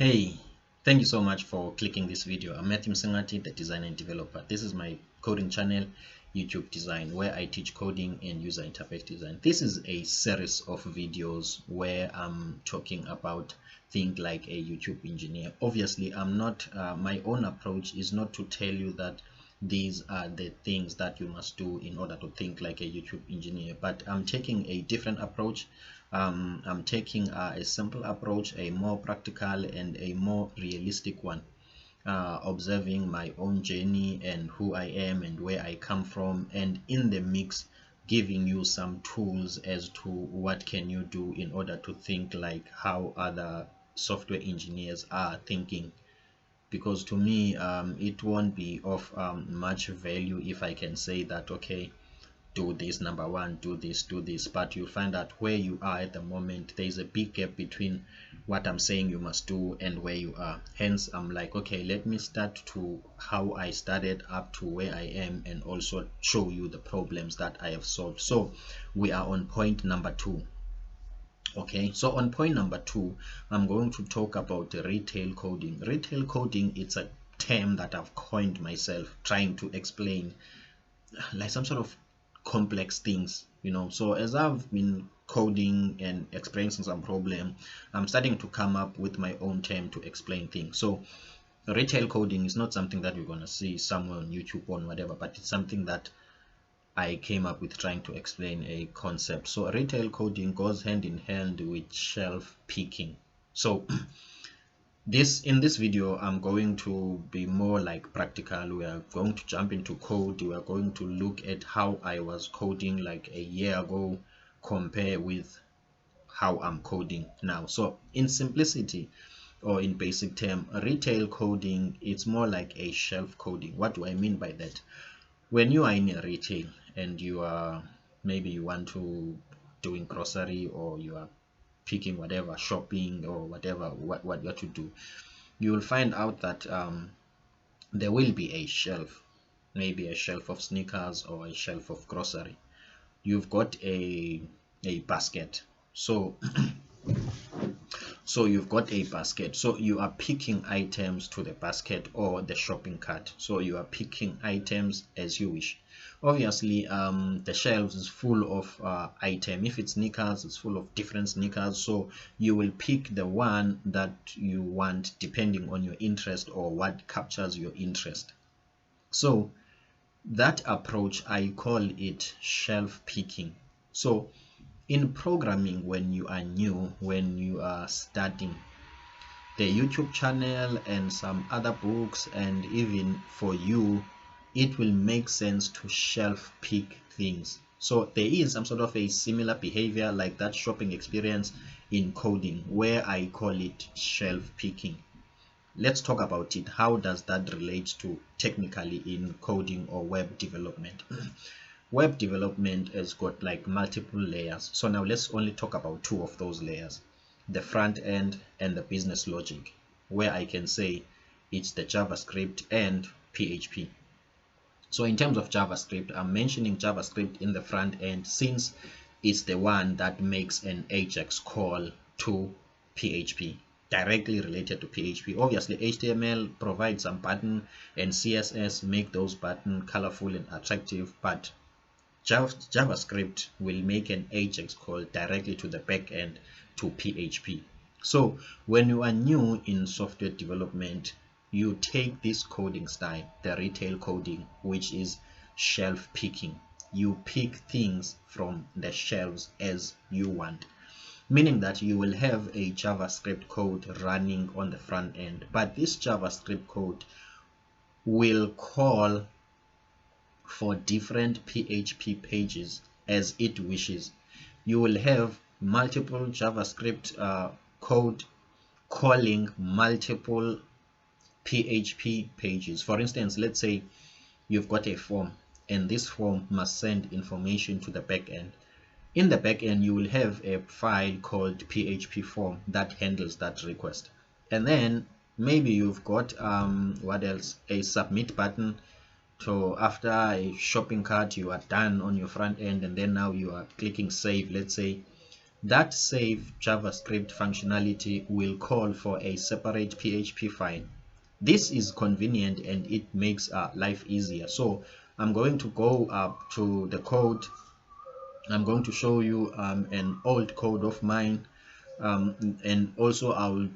Hey, thank you so much for clicking this video. I'm Matthew Msengati, the designer and developer. This is my coding channel, YouTube Design, where I teach coding and user interface design. This is a series of videos where I'm talking about things like a YouTube engineer. Obviously, I'm not, my own approach is not to tell you that these are the things that you must do in order to think like a YouTube engineer, but I'm taking a different approach. I'm taking a simple approach, a more practical and a more realistic one, observing my own journey and who I am and where I come from, and in the mix giving you some tools as to what can you do in order to think like how other software engineers are thinking. Because to me, it won't be of much value if I can say that, okay, do this, number one, do this, but you'll find that where you are at the moment, there's a big gap between what I'm saying you must do and where you are. Hence, I'm like, okay, let me start to how I started up to where I am and also show you the problems that I have solved. So we are on point number 2. Okay, so on point number 2, I'm going to talk about retail coding. Retail coding, it's a term that I've coined myself, trying to explain like some sort of complex things, so as I've been coding and experiencing some problem, I'm starting to come up with my own term to explain things. So retail coding is not something that you're going to see somewhere on YouTube or whatever, but it's something that I came up with trying to explain a concept. So retail coding goes hand in hand with shelf picking. So in this video, I'm going to be more like practical. We are going to jump into code. We are going to look at how I was coding like a year ago, compare with how I'm coding now. So in simplicity, or in basic term, retail coding, it's more like a shelf coding. What do I mean by that? When you are in a retail and you are, maybe you want to doing grocery, or you are picking whatever, shopping or whatever, what you do, you will find out that there will be a shelf, maybe a shelf of sneakers or a shelf of grocery. You've got a basket. So you've got a basket, so you are picking items to the basket or the shopping cart. So you are picking items as you wish. Obviously, the shelves is full of item. If it's sneakers, it's full of different sneakers, so you will pick the one that you want depending on your interest or what captures your interest. So that approach, I call it shelf picking. So in programming, when you are new, when you are starting, the YouTube channel and some other books, and even for you, it will make sense to shelf pick things. So there is some sort of a similar behavior like that shopping experience in coding, where I call it shelf picking. Let's talk about it. How does that relate to technically in coding or web development? Web development has got like multiple layers. So now let's only talk about 2 of those layers, the front end and the business logic, where I can say it's the JavaScript and PHP. So in terms of JavaScript, I'm mentioning JavaScript in the front end since it's the one that makes an AJAX call to PHP, directly related to PHP. Obviously, HTML provides some button and CSS make those buttons colorful and attractive, but JavaScript will make an AJAX call directly to the backend to PHP. So when you are new in software development, you take this coding style, the retail coding, which is shelf picking. You pick things from the shelves as you want, meaning that you will have a JavaScript code running on the front end, but this JavaScript code will call for different PHP pages as it wishes. You will have multiple JavaScript code calling multiple PHP pages. For instance, let's say you've got a form, and this form must send information to the backend. In the backend, you will have a file called PHP form that handles that request. And then maybe you've got what else, a submit button. So after a shopping cart, you are done on your front end, and then now you are clicking save, let's say. that save JavaScript functionality will call for a separate PHP file. This is convenient and it makes life easier. So I'm going to go up to the code. I'm going to show you an old code of mine, and also I will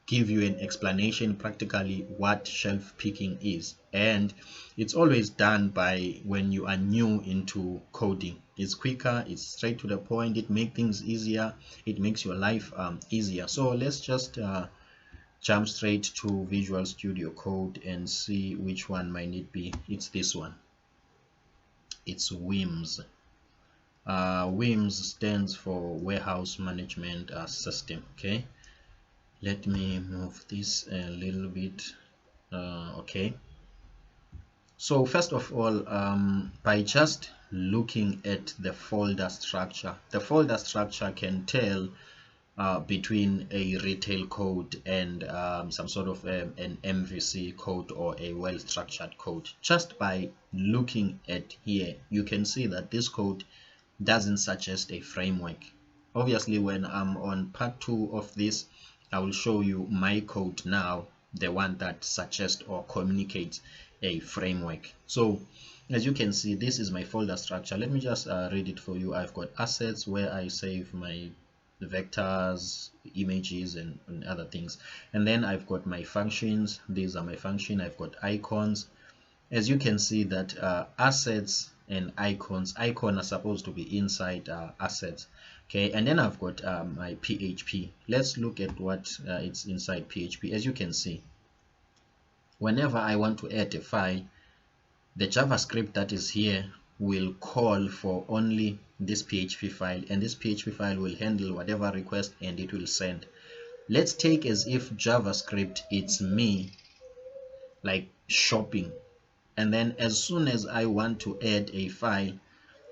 give you an explanation practically what shelf picking is. And it's always done by when you are new into coding. It's quicker, it's straight to the point, it makes things easier, it makes your life easier. So let's just jump straight to Visual Studio Code and see which one might it be. It's this one. It's WIMS. WIMS stands for Warehouse Management System. Okay, let me move this a little bit. Okay, so first of all, by just looking at the folder structure can tell between a retail code and some sort of an MVC code or a well-structured code. Just by looking at here, you can see that this code doesn't suggest a framework. Obviously, when I'm on part 2 of this, I will show you my code now, the one that suggests or communicates a framework. So as you can see, this is my folder structure. Let me just read it for you. I've got assets where I save my vectors, images, and other things, and then I've got my functions. These are my function. I've got icons. As you can see that assets and icons are supposed to be inside assets. Okay, and then I've got my PHP. Let's look at what it's inside PHP. As you can see, whenever I want to add a file, the JavaScript that is here will call for only this PHP file, and this PHP file will handle whatever request and it will send. Let's take as if JavaScript it's me, like shopping, and then as soon as I want to add a file,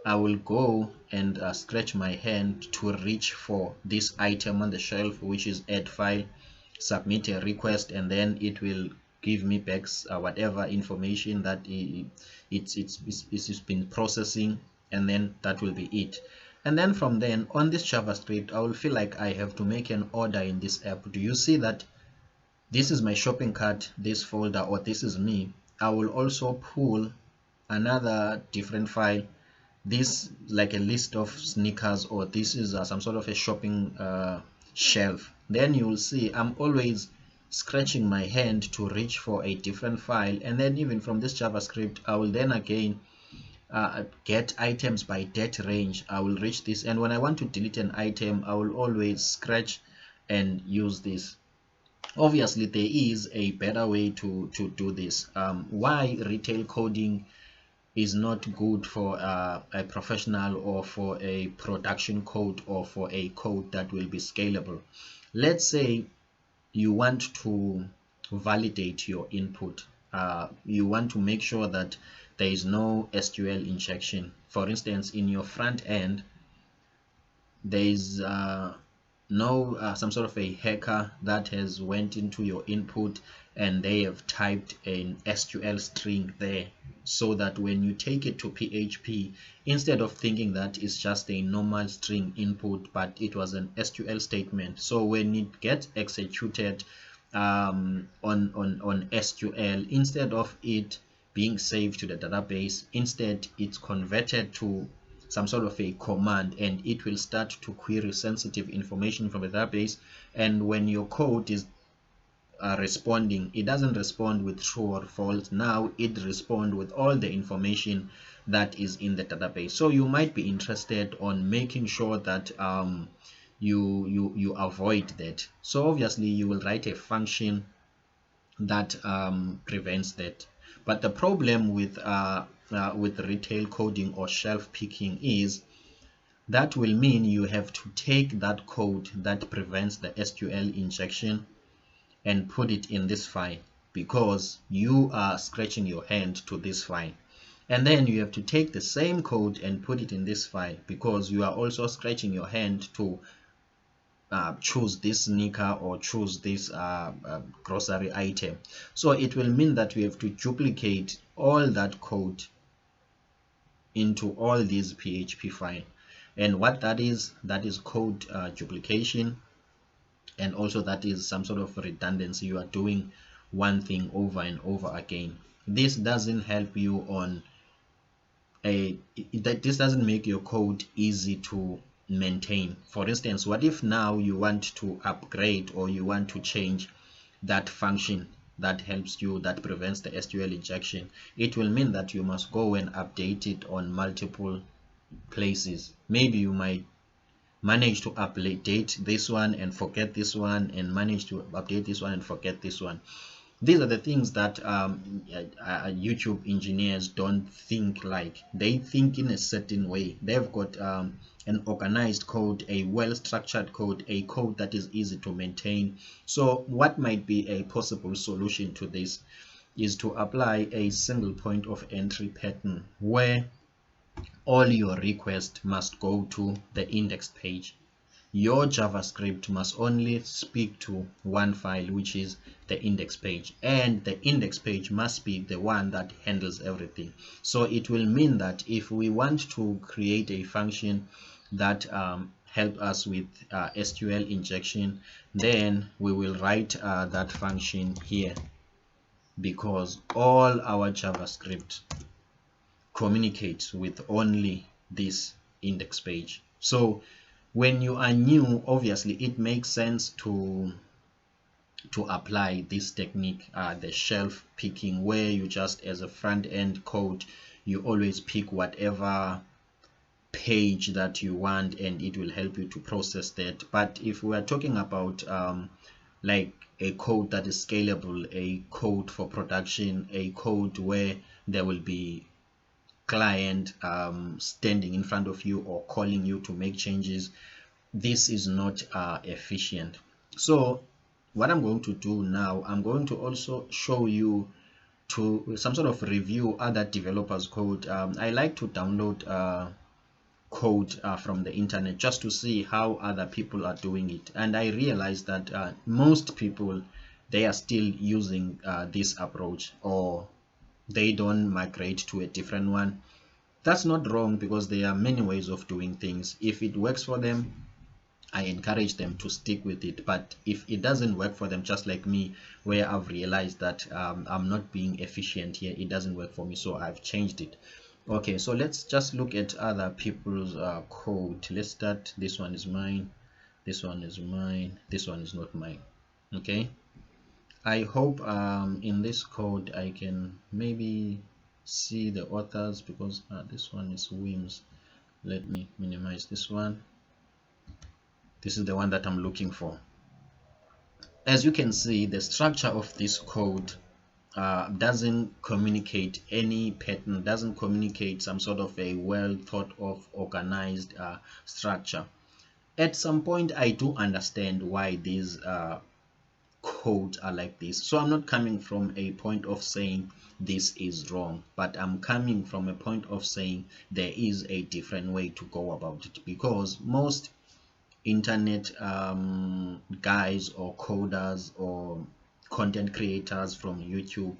I will go and scratch my hand to reach for this item on the shelf, which is add file, submit a request, and then it will give me back whatever information that it's been processing, and then that will be it. And then from then on, this JavaScript, I will feel like I have to make an order in this app. Do you see that this is my shopping cart, this folder, or this is me? I will also pull another different file, this like a list of sneakers, or this is some sort of a shopping shelf. Then you will see I'm always scratching my hand to reach for a different file, and then even from this JavaScript, I will then again get items by date range. I will reach this, and when I want to delete an item, I will always scratch and use this. Obviously, there is a better way to do this. Why retail coding is not good for a professional or for a production code or for a code that will be scalable. Let's say you want to validate your input. You want to make sure that there is no SQL injection. For instance, in your front end, there is no some sort of a hacker that has went into your input and they have typed an SQL string there, so that when you take it to PHP, instead of thinking that it's just a normal string input, but it was an SQL statement, so when it gets executed on SQL, instead of it being saved to the database, instead it's converted to some sort of a command, and it will start to query sensitive information from the database. And when your code is responding, it doesn't respond with true or false. Now it responds with all the information that is in the database. So you might be interested on making sure that you avoid that. So obviously you will write a function that prevents that. But the problem with retail coding or shelf picking is that will mean you have to take that code that prevents the SQL injection and put it in this file, because you are scratching your hand to this file. And then you have to take the same code and put it in this file, because you are also scratching your hand to choose this sneaker or choose this grocery item. So it will mean that we have to duplicate all that code into all these PHP files. And what that is code duplication, and also that is some sort of redundancy. You are doing one thing over and over again. This doesn't help you on this doesn't make your code easy to maintain. For instance, what if now you want to upgrade or you want to change that function that helps you, that prevents the SQL injection? It will mean that you must go and update it on multiple places. Maybe you might manage to update this one and forget this one, and manage to update this one and forget this one. These are the things that YouTube engineers don't think like. They think in a certain way. They've got an organized code, a well-structured code, a code that is easy to maintain. So what might be a possible solution to this is to apply a single point of entry pattern where all your requests must go to the index page. Your JavaScript must only speak to one file, which is the index page, and the index page must be the one that handles everything. So it will mean that if we want to create a function that help us with SQL injection, then we will write that function here, because all our JavaScript communicates with only this index page. So when you are new, obviously it makes sense to apply this technique, the shelf picking, where you just, as a front end code, you always pick whatever page that you want and it will help you to process that. But if we are talking about like a code that is scalable, a code for production, a code where there will be client standing in front of you or calling you to make changes, this is not efficient. So what I'm going to do now, I'm going to also show you to some sort of review other developers code. I like to download code from the internet just to see how other people are doing it, and I realized that most people, they are still using this approach, or they don't migrate to a different one. That's not wrong, because there are many ways of doing things. If it works for them, I encourage them to stick with it. But if it doesn't work for them, just like me, where I've realized that I'm not being efficient here, it doesn't work for me, so I've changed it. Okay, so let's just look at other people's code. Let's start. This one is mine, this one is mine, this one is not mine. Okay, I hope in this code I can maybe see the authors, because this one is Wims. Let me minimize this one. This is the one that I'm looking for. As you can see, the structure of this code doesn't communicate any pattern, doesn't communicate some sort of a well thought of organized structure. At some point, I do understand why these codes are like this. So I'm not coming from a point of saying this is wrong, but I'm coming from a point of saying there is a different way to go about it, because most internet guys or coders or content creators from YouTube,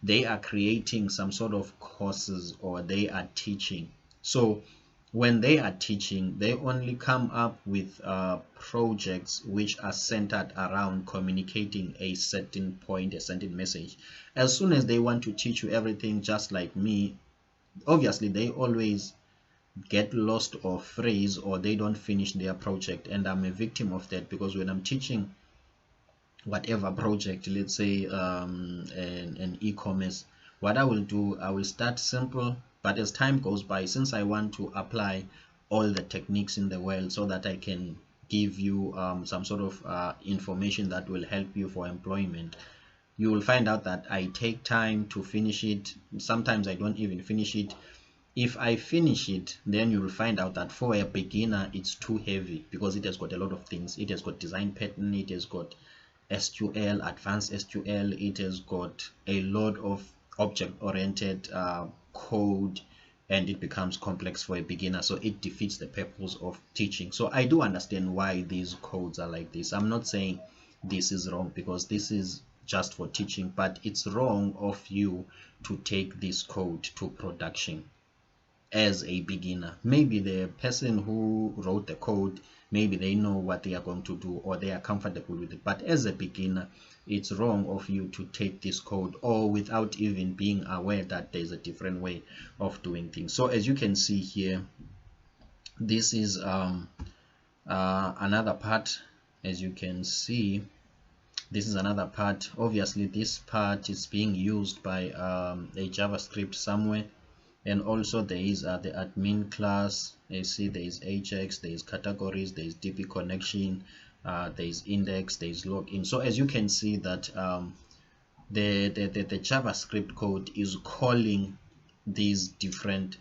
they are creating some sort of courses, or they are teaching. So when they are teaching, they only come up with projects which are centered around communicating a certain point, a certain message. As soon as they want to teach you everything just like me, obviously they always get lost or freeze, or they don't finish their project. And I'm a victim of that, because when I'm teaching whatever project, let's say an e-commerce, what I will do, I will start simple, but as time goes by, since I want to apply all the techniques in the world so that I can give you some sort of information that will help you for employment, you will find out that I take time to finish it. Sometimes I don't even finish it. If I finish it, then you will find out that for a beginner it's too heavy, because it has got a lot of things. It has got design pattern, it has got SQL, advanced SQL, it has got a lot of object-oriented code, and it becomes complex for a beginner, so it defeats the purpose of teaching. So I do understand why these codes are like this. I'm not saying this is wrong, because this is just for teaching, but it's wrong of you to take this code to production. as a beginner. Maybe the person who wrote the code, maybe they know what they are going to do or they are comfortable with it, but as a beginner it's wrong of you to take this code or without even being aware that there's a different way of doing things. So as you can see here, this is another part. As you can see, this is another part. Obviously this part is being used by a JavaScript somewhere, and also there is the admin class. You see there is Ajax, there is categories, there is DB connection, there is index, there is login. So as you can see that the JavaScript code is calling these different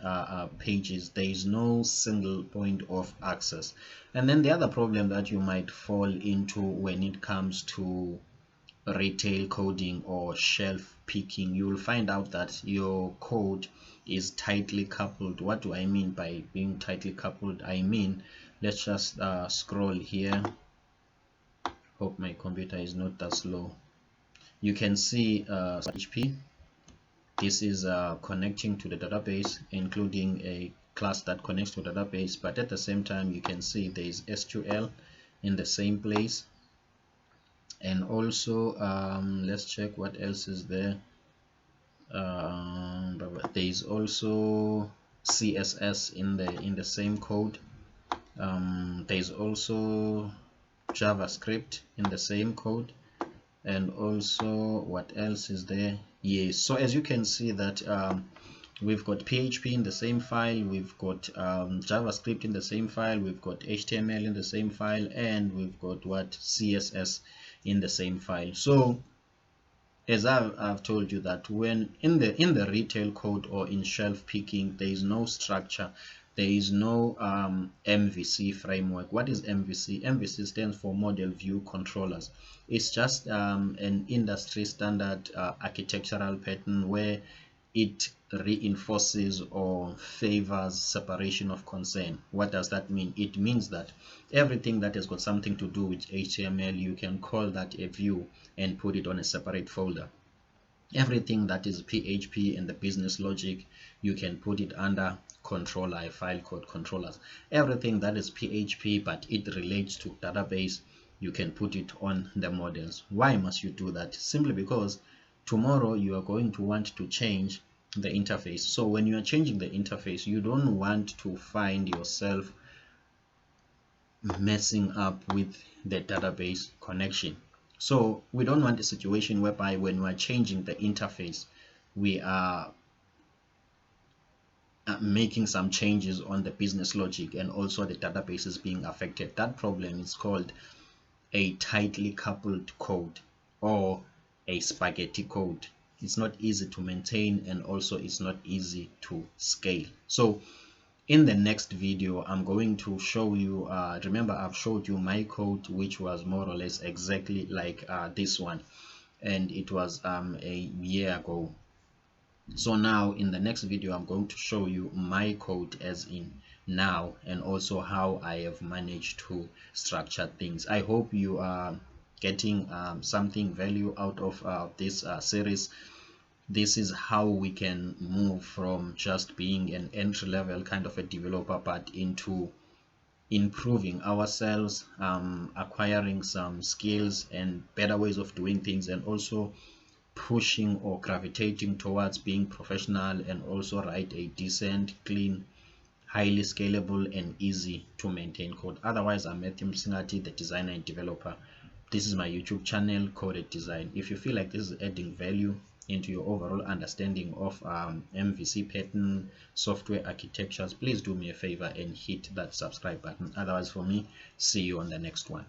pages. There is no single point of access. And then the other problem that you might fall into when it comes to retail coding or shelf picking, you will find out that your code is tightly coupled. What do I mean by being tightly coupled? I mean, let's just scroll here. Hope my computer is not that slow. You can see PHP. This is connecting to the database, including a class that connects to the database, but at the same time you can see there is SQL in the same place. And also let's check what else is there. There is also CSS in the same code. There is also JavaScript in the same code, and also what else is there? Yes, so as you can see that we've got PHP in the same file, we've got JavaScript in the same file, we've got HTML in the same file, and we've got what, CSS in the same file. So as I've told you that when in the retail code or in shelf picking, there is no structure, there is no MVC framework. What is MVC? MVC stands for Model View Controllers. It's just an industry standard architectural pattern where it reinforces or favors separation of concern. What does that mean? It means that everything that has got something to do with HTML, you can call that a view and put it on a separate folder. Everything that is PHP and the business logic, you can put it under controller, a file called controllers. Everything that is PHP but it relates to database, you can put it on the models. Why must you do that? Simply because tomorrow you are going to want to change the interface. So when you are changing the interface, you don't want to find yourself messing up with the database connection. So we don't want a situation whereby when we are changing the interface, we are making some changes on the business logic and also the database is being affected. That problem is called a tightly coupled code or a spaghetti code. It's not easy to maintain, and also it's not easy to scale. So in the next video, I'm going to show you, remember I've showed you my code, which was more or less exactly like this one, and it was a year ago. So now in the next video, I'm going to show you my code as in now, and also how I have managed to structure things. I hope you are getting something value out of this series. This is how we can move from just being an entry-level kind of a developer, but into improving ourselves, acquiring some skills and better ways of doing things, and also pushing or gravitating towards being professional and also write a decent, clean, highly scalable and easy to maintain code. Otherwise, I'm Matthew Msingati, the designer and developer. This is my YouTube channel, Coded Design. If you feel like this is adding value into your overall understanding of MVC pattern, software architectures, please do me a favor and hit that subscribe button. Otherwise, for me, see you on the next one.